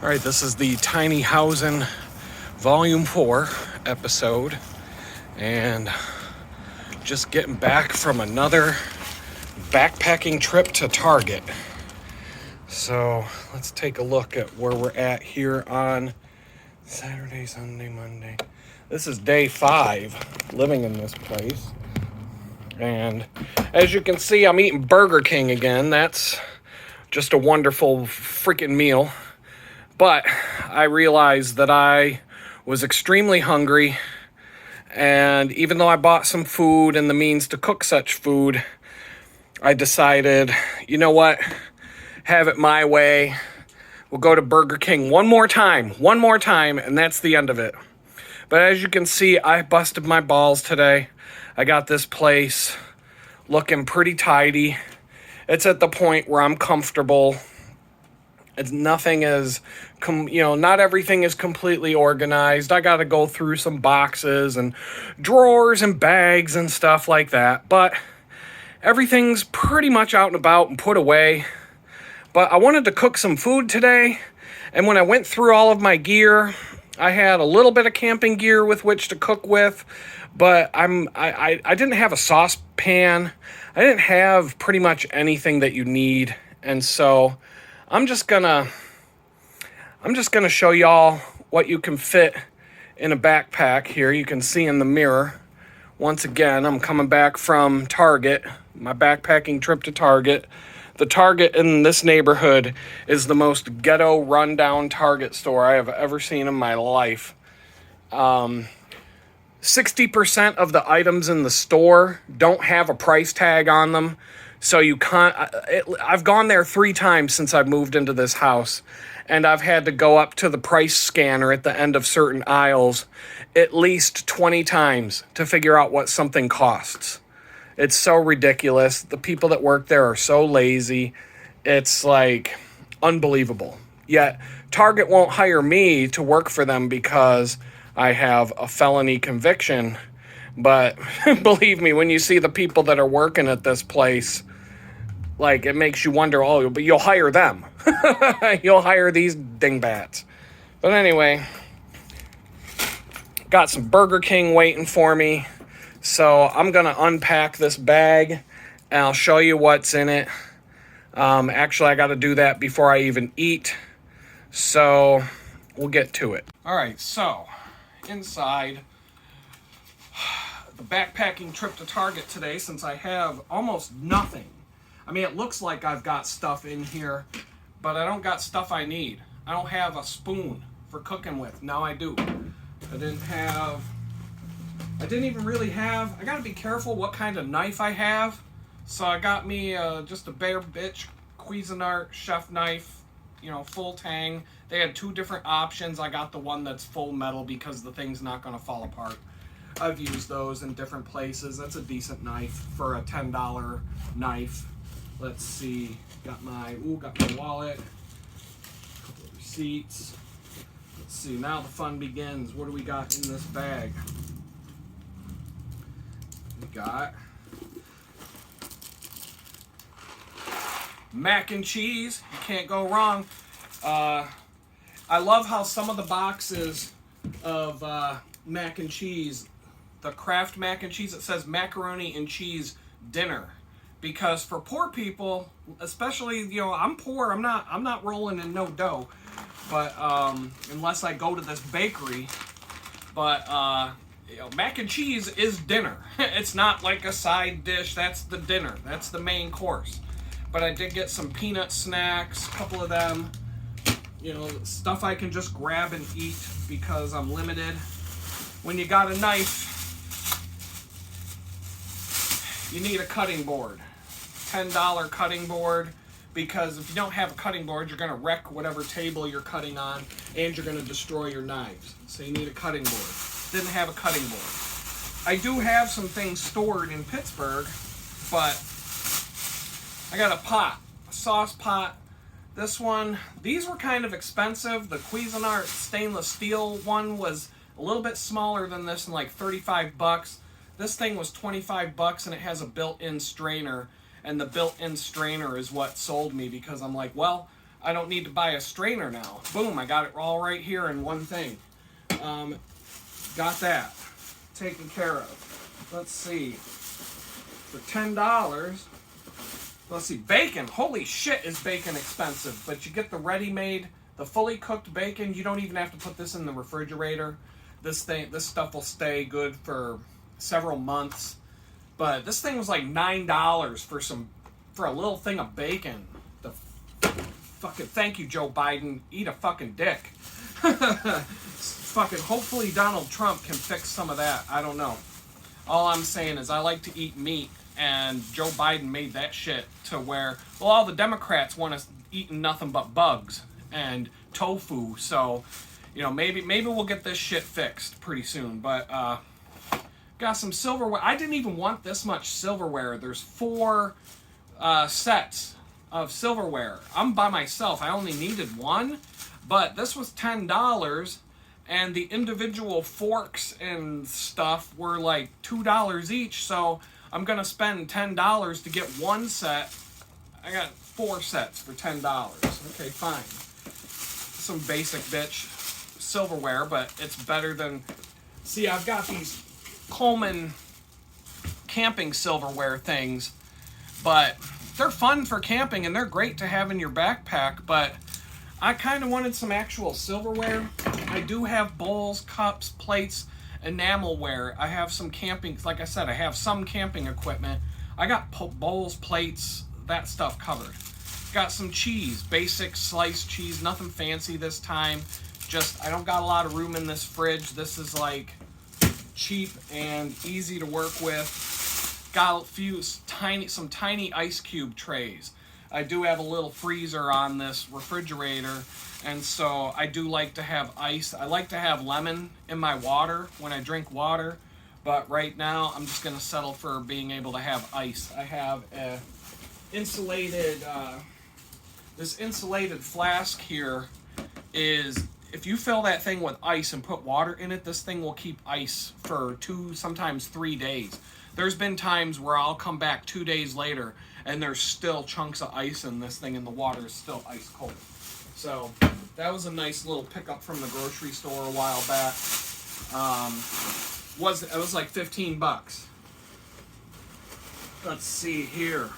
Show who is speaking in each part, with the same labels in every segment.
Speaker 1: All right, this is the Tiny Housin Volume 4 episode, and just getting back from another backpacking trip to Target. So let's take a look at where we're at here on Saturday, Sunday, Monday. This is day 5 living in this place. And as you can see, I'm eating Burger King again. That's just a wonderful freaking meal. But I realized that I was extremely hungry, and even though I bought some food and the means to cook such food, I decided, you know what, have it my way. We'll go to Burger King one more time, and that's the end of it. But as you can see, I busted my balls today. I got this place looking pretty tidy. It's at the point where I'm comfortable. It's nothing is, not everything is completely organized. I got to go through some boxes and drawers and bags and stuff like that. But everything's pretty much out and about and put away. But I wanted to cook some food today. And when I went through all of my gear, I had a little bit of camping gear with which to cook with. But I didn't have a saucepan. I didn't have pretty much anything that you need. And so I'm just gonna show y'all what you can fit in a backpack here. You can see in the mirror. Once again, I'm coming back from Target, my backpacking trip to Target. The Target in this neighborhood is the most ghetto rundown Target store I have ever seen in my life. 60% of the items in the store don't have a price tag on them. So you can't, I've gone there 3 times since I've moved into this house, and I've had to go up to the price scanner at the end of certain aisles at least 20 times to figure out what something costs. It's so ridiculous. The people that work there are so lazy. It's like unbelievable. Yet Target won't hire me to work for them because I have a felony conviction. But believe me, when you see the people that are working at this place, like, it makes you wonder, oh, but you'll hire them. You'll hire these dingbats. But anyway, got some Burger King waiting for me. So I'm going to unpack this bag, and I'll show you what's in it. Actually, I got to do that before I even eat. So we'll get to it. All right, so inside the backpacking trip to Target today, since I have almost nothing. I mean, it looks like I've got stuff in here, but I don't got stuff I need. I don't have a spoon for cooking with. Now I do. I didn't even really have, I gotta be careful what kind of knife I have. So I got me just a bare bitch Cuisinart chef knife, full tang. They had 2 different options. I got the one that's full metal because the thing's not gonna fall apart. I've used those in different places. That's a decent knife for a $10 knife. Let's see. Got my wallet. A couple of receipts. Let's see. Now the fun begins. What do we got in this bag? We got mac and cheese. You can't go wrong. I love how some of the boxes of mac and cheese, the Kraft mac and cheese, it says macaroni and cheese dinner, because for poor people, especially, I'm poor, I'm not rolling in no dough, but unless I go to this bakery, but mac and cheese is dinner. It's not like a side dish. That's the dinner. That's the main course. But I did get some peanut snacks, a couple of them, stuff I can just grab and eat because I'm limited. When you got a knife, you need a cutting board. $10 cutting board, because if you don't have a cutting board, you're going to wreck whatever table you're cutting on, and you're going to destroy your knives. So you need a cutting board. Didn't have a cutting board. I do have some things stored in Pittsburgh, but I got a sauce pot. This one, these were kind of expensive. The Cuisinart stainless steel one was a little bit smaller than this, and like $35. This thing was $25, and it has a built-in strainer. And the built-in strainer is what sold me, because I'm like, well, I don't need to buy a strainer now. Boom, I got it all right here in one thing. Got that taken care of. Let's see. For $10, let's see, bacon. Holy shit, is bacon expensive. But you get the ready-made, the fully cooked bacon. You don't even have to put this in the refrigerator. This stuff will stay good for several months. But this thing was like $9 for a little thing of bacon. The fucking thank you, Joe Biden. Eat a fucking dick. Fucking hopefully Donald Trump can fix some of that. I don't know. All I'm saying is I like to eat meat, and Joe Biden made that shit to where, well, all the Democrats want us eating nothing but bugs and tofu. So, you know, maybe we'll get this shit fixed pretty soon. But got some silverware. I didn't even want this much silverware. There's 4 sets of silverware. I'm by myself. I only needed one, but this was $10. And the individual forks and stuff were like $2 each, so I'm gonna spend $10 to get one set. I got 4 sets for $10. Okay, fine. Some basic bitch silverware, but it's better than... See, I've got these Coleman camping silverware things, but they're fun for camping and they're great to have in your backpack, but I kind of wanted some actual silverware. I do have bowls, cups, plates, enamelware. I have some camping, like I said, I have some camping equipment. I got bowls, plates, that stuff covered. Got some cheese, basic sliced cheese, nothing fancy this time. Just, I don't got a lot of room in this fridge. This is like cheap and easy to work with. Got a few some tiny ice cube trays. I do have a little freezer on this refrigerator, and so I do like to have ice. I like to have lemon in my water when I drink water, but right now I'm just going to settle for being able to have ice. I have a insulated, this insulated flask here is, if you fill that thing with ice and put water in it, this thing will keep ice for 2, sometimes 3 days. There's been times where I'll come back 2 days later and there's still chunks of ice in this thing and the water is still ice cold. So that was a nice little pickup from the grocery store a while back. It was like $15. Let's see here.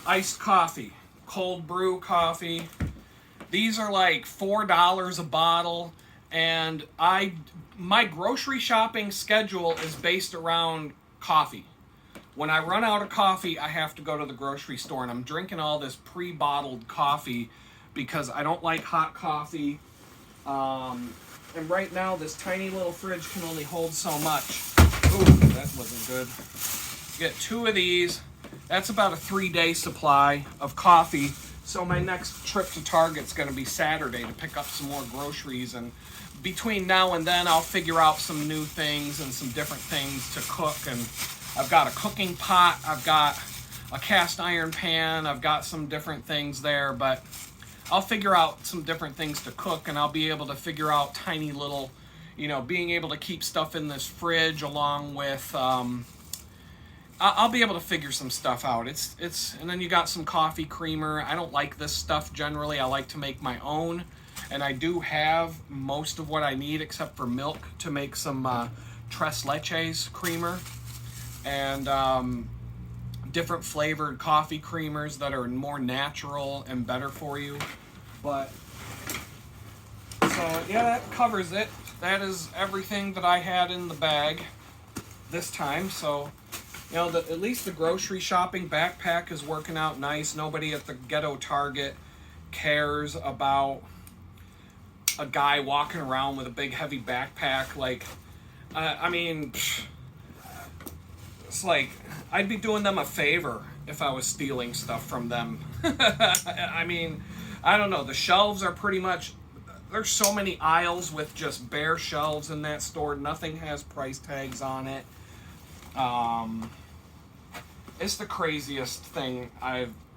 Speaker 1: Iced coffee, cold brew coffee. These are like $4 a bottle, and my grocery shopping schedule is based around coffee. When I run out of coffee, I have to go to the grocery store, and I'm drinking all this pre-bottled coffee because I don't like hot coffee. And right now, this tiny little fridge can only hold so much. Ooh, that wasn't good. Get 2 of these. That's about a 3-day supply of coffee. So my next trip to Target's going to be Saturday to pick up some more groceries, and between now and then I'll figure out some new things and some different things to cook. And I've got a cooking pot, I've got a cast iron pan, I've got some different things there, but I'll figure out some different things to cook, and I'll be able to figure out tiny little, you know, being able to keep stuff in this fridge along with, I'll be able to figure some stuff out. And then you got some coffee creamer. I don't like this stuff generally. I like to make my own, and I do have most of what I need except for milk to make some tres leches creamer and different flavored coffee creamers that are more natural and better for you. But so yeah, that covers it. That is everything that I had in the bag this time. So, you know, at least the grocery shopping backpack is working out nice. Nobody at the ghetto Target cares about a guy walking around with a big heavy backpack. Like, I mean, it's like I'd be doing them a favor if I was stealing stuff from them. I mean, I don't know. The shelves are pretty much, there's so many aisles with just bare shelves in that store. Nothing has price tags on it. It's the craziest thing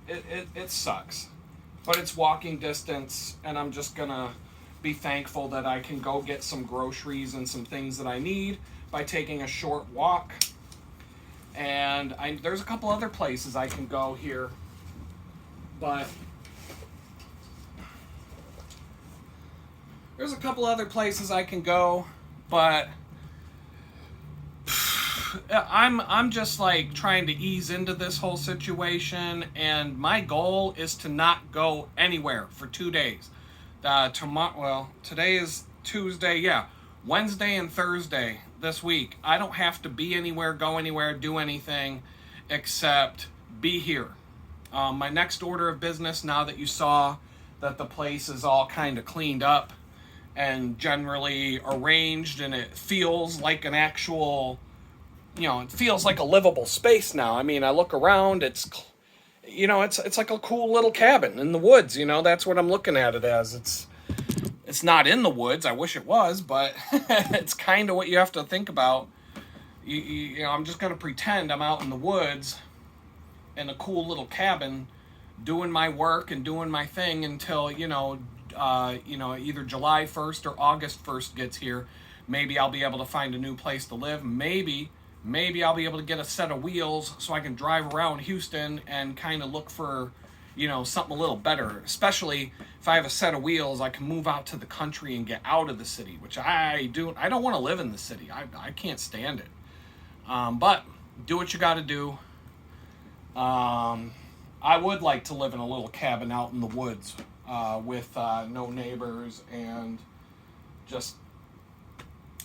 Speaker 1: it sucks, but it's walking distance, and I'm just gonna be thankful that I can go get some groceries and some things that I need by taking a short walk. And there's a couple other places I can go here, but There's a couple other places I can go, but I'm just like trying to ease into this whole situation, and my goal is to not go anywhere for 2 days. Tomorrow, well, today is Tuesday, yeah. Wednesday and Thursday this week, I don't have to be anywhere, go anywhere, do anything except be here. My next order of business, now that you saw that the place is all kind of cleaned up and generally arranged, and it feels like an actual, it feels like a livable space now. I mean, I look around, it's like a cool little cabin in the woods. That's what I'm looking at it as. It's not in the woods. I wish it was, but it's kind of what you have to think about. I'm just gonna pretend I'm out in the woods in a cool little cabin, doing my work and doing my thing until either July 1st or August 1st gets here. Maybe I'll be able to find a new place to live. Maybe I'll be able to get a set of wheels so I can drive around Houston and kind of look for, something a little better. Especially if I have a set of wheels, I can move out to the country and get out of the city, which I do. I don't want to live in the city. I can't stand it. But do what you got to do. I would like to live in a little cabin out in the woods with no neighbors, and just,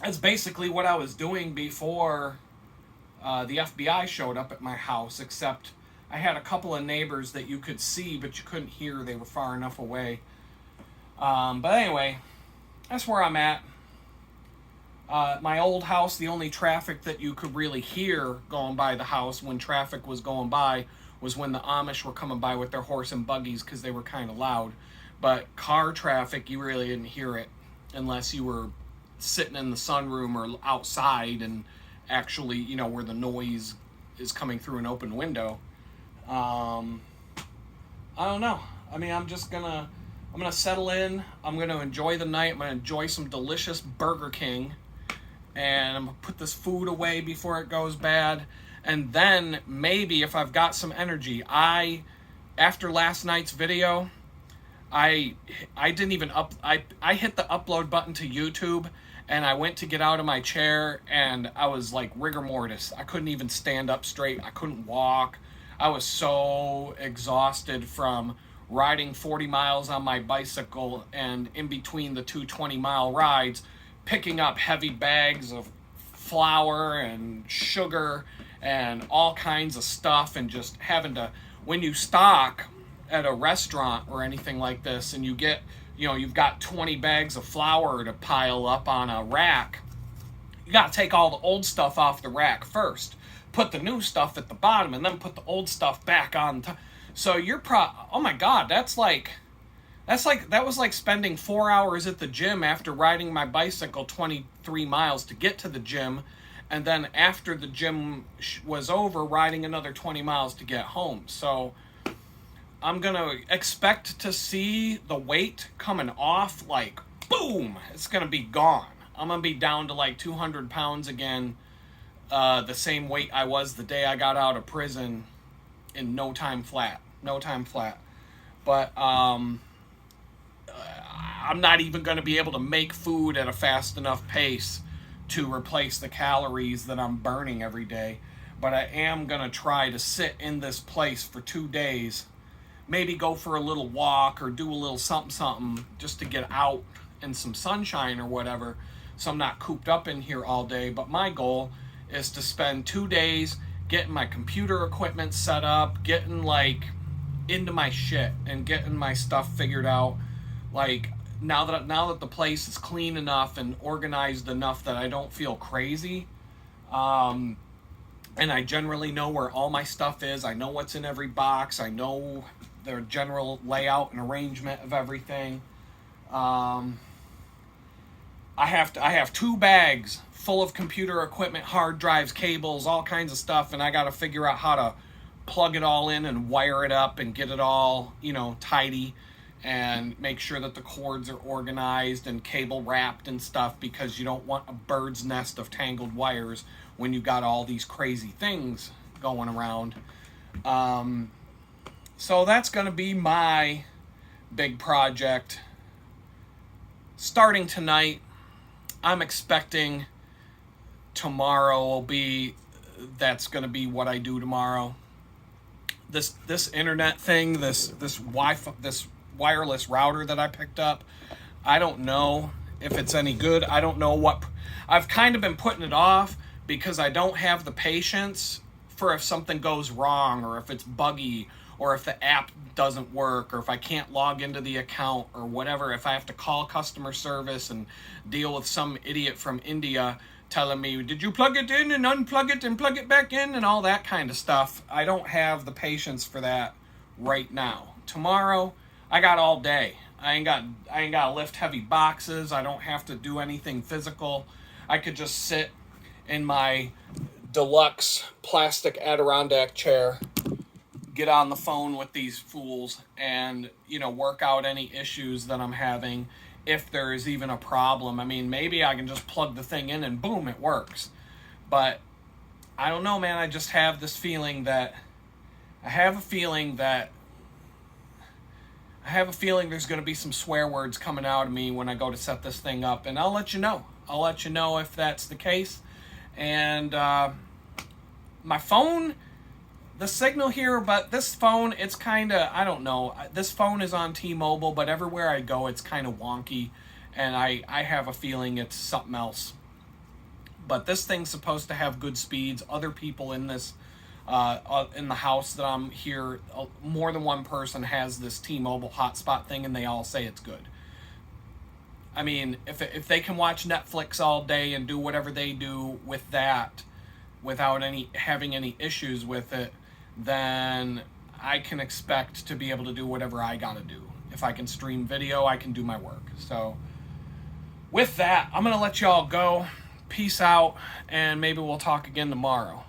Speaker 1: that's basically what I was doing before the FBI showed up at my house, except I had a couple of neighbors that you could see but you couldn't hear. They were far enough away. But anyway, that's where I'm at. My old house, the only traffic that you could really hear going by the house when traffic was going by was when the Amish were coming by with their horse and buggies, because they were kind of loud. But car traffic, you really didn't hear it unless you were sitting in the sunroom or outside and actually, where the noise is coming through an open window. I don't know. I mean, I'm gonna settle in. I'm gonna enjoy the night. I'm gonna enjoy some delicious Burger King, and I'm gonna put this food away before it goes bad. And then maybe if I've got some energy, after last night's video, I didn't even I hit the upload button to YouTube, and I went to get out of my chair, and I was like rigor mortis. I couldn't even stand up straight. I couldn't walk. I was so exhausted from riding 40 miles on my bicycle, and in between the two 20-mile rides, picking up heavy bags of flour and sugar and all kinds of stuff, and just having to, when you stock at a restaurant or anything like this, and you get, you've got 20 bags of flour to pile up on a rack, you got to take all the old stuff off the rack first, put the new stuff at the bottom, and then put the old stuff back on top. So oh my God, that was like spending 4 hours at the gym after riding my bicycle 23 miles to get to the gym, and then after the gym was over, riding another 20 miles to get home. So I'm going to expect to see the weight coming off, like, boom, it's going to be gone. I'm going to be down to like 200 pounds again, the same weight I was the day I got out of prison, in no time flat. But I'm not even going to be able to make food at a fast enough pace to replace the calories that I'm burning every day. But I am going to try to sit in this place for 2 days, maybe go for a little walk or do a little something just to get out in some sunshine or whatever, so I'm not cooped up in here all day. But my goal is to spend 2 days getting my computer equipment set up, getting like into my shit and getting my stuff figured out. Like, now that the place is clean enough and organized enough that I don't feel crazy, and I generally know where all my stuff is. I know what's in every box. I know the general layout and arrangement of everything. I have 2 bags full of computer equipment, hard drives, cables, all kinds of stuff, and I got to figure out how to plug it all in and wire it up and get it all, tidy, and make sure that the cords are organized and cable wrapped and stuff, because you don't want a bird's nest of tangled wires when you got all these crazy things going around. So that's going to be my big project starting tonight, I'm expecting tomorrow will be, that's going to be what I do tomorrow. This internet thing, this Wi-Fi, this wireless router that I picked up, I don't know if it's any good. I don't know what, I've kind of been putting it off because I don't have the patience for if something goes wrong, or if it's buggy, or if the app doesn't work, or if I can't log into the account, or whatever, if I have to call customer service and deal with some idiot from India telling me, did you plug it in and unplug it and plug it back in, and all that kind of stuff. I don't have the patience for that right now. Tomorrow, I got all day. I ain't got to lift heavy boxes. I don't have to do anything physical. I could just sit in my deluxe plastic Adirondack chair, get on the phone with these fools, and, work out any issues that I'm having, if there is even a problem. I mean, maybe I can just plug the thing in and boom, it works. But I don't know, man. I just have this feeling that there's going to be some swear words coming out of me when I go to set this thing up, and I'll let you know. I'll let you know if that's the case. And my phone, the signal here, but this phone, it's kind of, I don't know. This phone is on T-Mobile, but everywhere I go, it's kind of wonky, and I have a feeling it's something else. But this thing's supposed to have good speeds. Other people in this, in the house that I'm here, more than one person has this T-Mobile hotspot thing, and they all say it's good. I mean, if they can watch Netflix all day and do whatever they do with that without having any issues with it, then I can expect to be able to do whatever I gotta do. If I can stream video, I can do my work. So with that, I'm gonna let y'all go. Peace out, and maybe we'll talk again tomorrow.